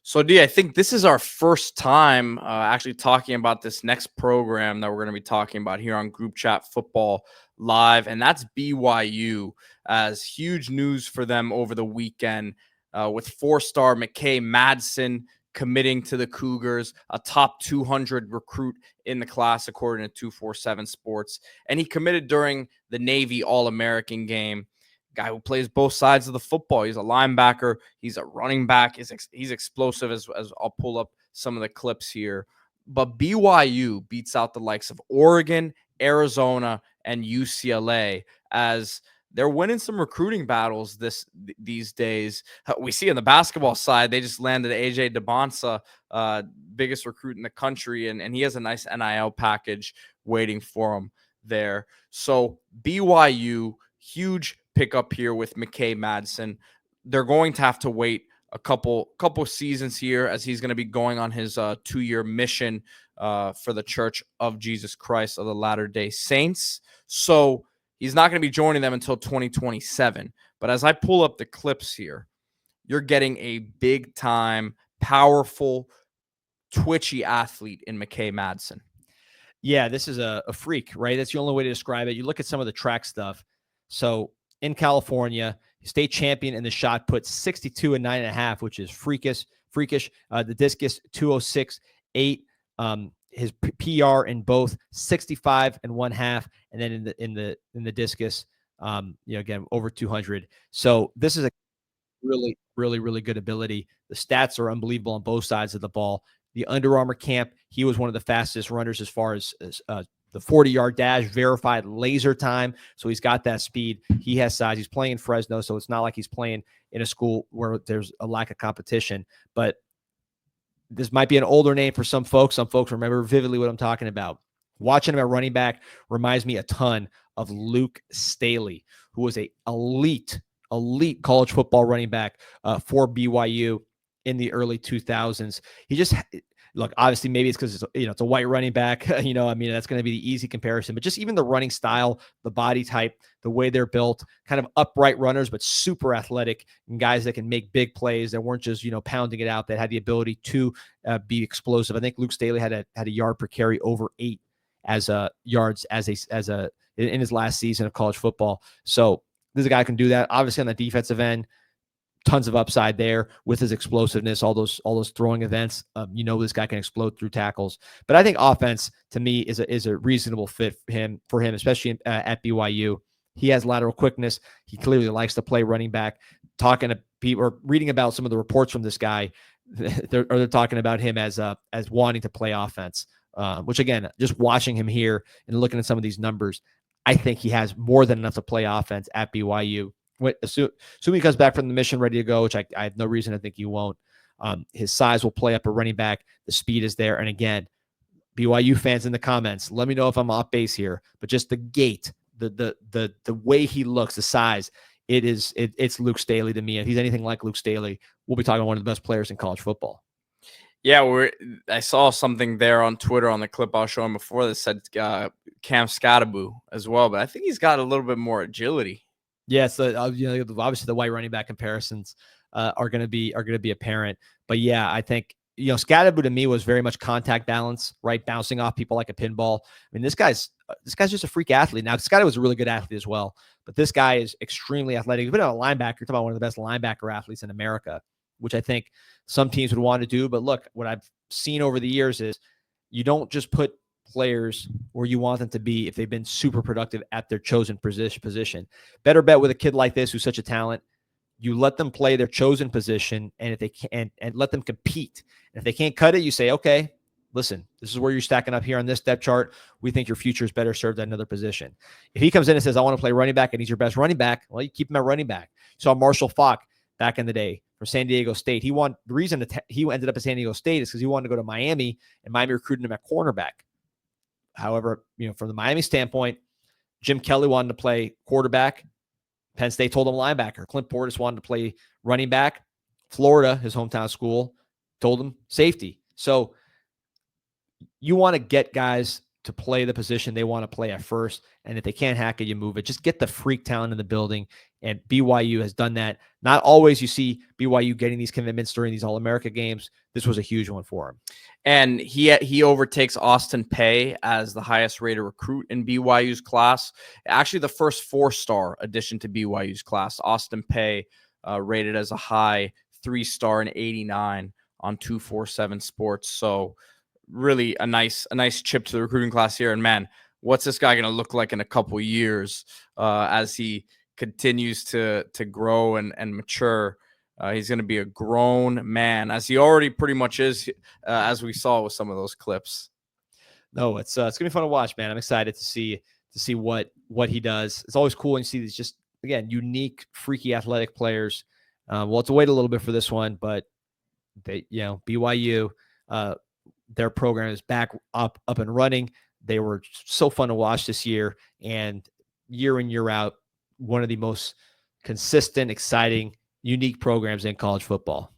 So, D, I think this is our first time actually talking about this next program that we're going to be talking about here on Group Chat Football Live, and that's BYU. As huge news for them over the weekend with four-star McKay Madsen committing to the Cougars, a top 200 recruit in the class according to 247 Sports, and he committed during the Navy All-American game. Guy who plays both sides of the football. He's a linebacker. He's a running back. He's explosive as I'll pull up some of the clips here. But BYU beats out the likes of Oregon, Arizona, and UCLA as they're winning some recruiting battles these days. We see on the basketball side, they just landed AJ DeBonsa, biggest recruit in the country, and he has a nice NIL package waiting for him there. So BYU, huge pickup here with McKay Madsen. They're going to have to wait a couple seasons here as he's going to be going on his 2-year mission for the Church of Jesus Christ of the Latter-day Saints. So he's not going to be joining them until 2027. But as I pull up the clips here, you're getting a big-time, powerful, twitchy athlete in McKay Madsen. Yeah, this is a freak, right? That's the only way to describe it. You look at some of the track stuff. So in California, state champion in the shot put 62 and 9.5, which is freakish. The discus 206.8. His PR in both 65 and 1/2, and then in the discus, again over 200. So this is a really good ability. The stats are unbelievable on both sides of the ball. The Under Armour camp, he was one of the fastest runners as far as the 40-yard dash, verified laser time. So he's got that speed. He has size. He's playing in Fresno, so it's not like he's playing in a school where there's a lack of competition. But this might be an older name for some folks. Some folks remember vividly what I'm talking about. Watching him at running back reminds me a ton of Luke Staley, who was a elite college football running back for BYU in the early 2000s. He just look, obviously, maybe it's because it's a white running back. That's going to be the easy comparison. But just even the running style, the body type, the way they're built, kind of upright runners, but super athletic and guys that can make big plays that weren't just pounding it out. That had the ability to be explosive. I think Luke Staley had a yard per carry over 8 as yards in his last season of college football. So this is a guy who can do that. Obviously, on the defensive end, tons of upside there with his explosiveness, all those throwing events. This guy can explode through tackles. But I think offense, to me, is a reasonable fit for him, especially at BYU. He has lateral quickness. He clearly likes to play running back. Talking to people or reading about some of the reports from this guy, they're talking about him as wanting to play offense. Which again, just watching him here and looking at some of these numbers, I think he has more than enough to play offense at BYU. Assuming he comes back from the mission ready to go, which I have no reason to think he won't. His size will play up a running back. The speed is there. And again, BYU fans in the comments, let me know if I'm off base here, but just the gait, the way he looks, the size, it's Luke Staley to me. If he's anything like Luke Staley, we'll be talking about one of the best players in college football. Yeah, I saw something there on Twitter on the clip I was showing before that said Cam Scattaboo as well, but I think he's got a little bit more agility. Yeah, so obviously the white running back comparisons are going to be apparent. But yeah, I think Scattaboo to me was very much contact balance, right, bouncing off people like a pinball. I mean, this guy's just a freak athlete. Now, Scattaboo was a really good athlete as well, but this guy is extremely athletic. He's been a linebacker. You're talking about one of the best linebacker athletes in America, which I think some teams would want to do. But look, what I've seen over the years is you don't just put players where you want them to be if they've been super productive at their chosen position. Better bet with a kid like this who's such a talent. You let them play their chosen position, and if they can, and let them compete. And if they can't cut it, you say, okay, listen, this is where you're stacking up here on this depth chart. We think your future is better served at another position. If he comes in and says, I want to play running back, and he's your best running back, well, you keep him at running back. You saw Marshall Faulk back in the day for San Diego State. The reason he ended up at San Diego State is because he wanted to go to Miami, and Miami recruited him at cornerback. However, from the Miami standpoint, Jim Kelly wanted to play quarterback. Penn State told him linebacker. Clint Portis wanted to play running back. Florida, his hometown school, told him safety. So you want to get guys to play the position they want to play at first. And if they can't hack it, you move it. Just get the freak talent in the building. And BYU has done that. Not always you see BYU getting these commitments during these All-America games. This was a huge one for him. And he overtakes Austin Peay as the highest rated recruit in BYU's class. Actually, the first 4-star addition to BYU's class. Austin Peay rated as a high 3-star and 89 on 247 Sports. So really a nice chip to the recruiting class here. And man, what's this guy going to look like in a couple years as he continues to grow and mature? He's going to be a grown man, as he already pretty much is, as we saw with some of those clips. No, it's going to be fun to watch, man. I'm excited to see what he does. It's always cool when you see these just, again, unique, freaky athletic players. We'll have to wait a little bit for this one, but they, BYU, their program is back up and running. They were so fun to watch this year, and year in, year out, one of the most consistent, exciting, unique programs in college football.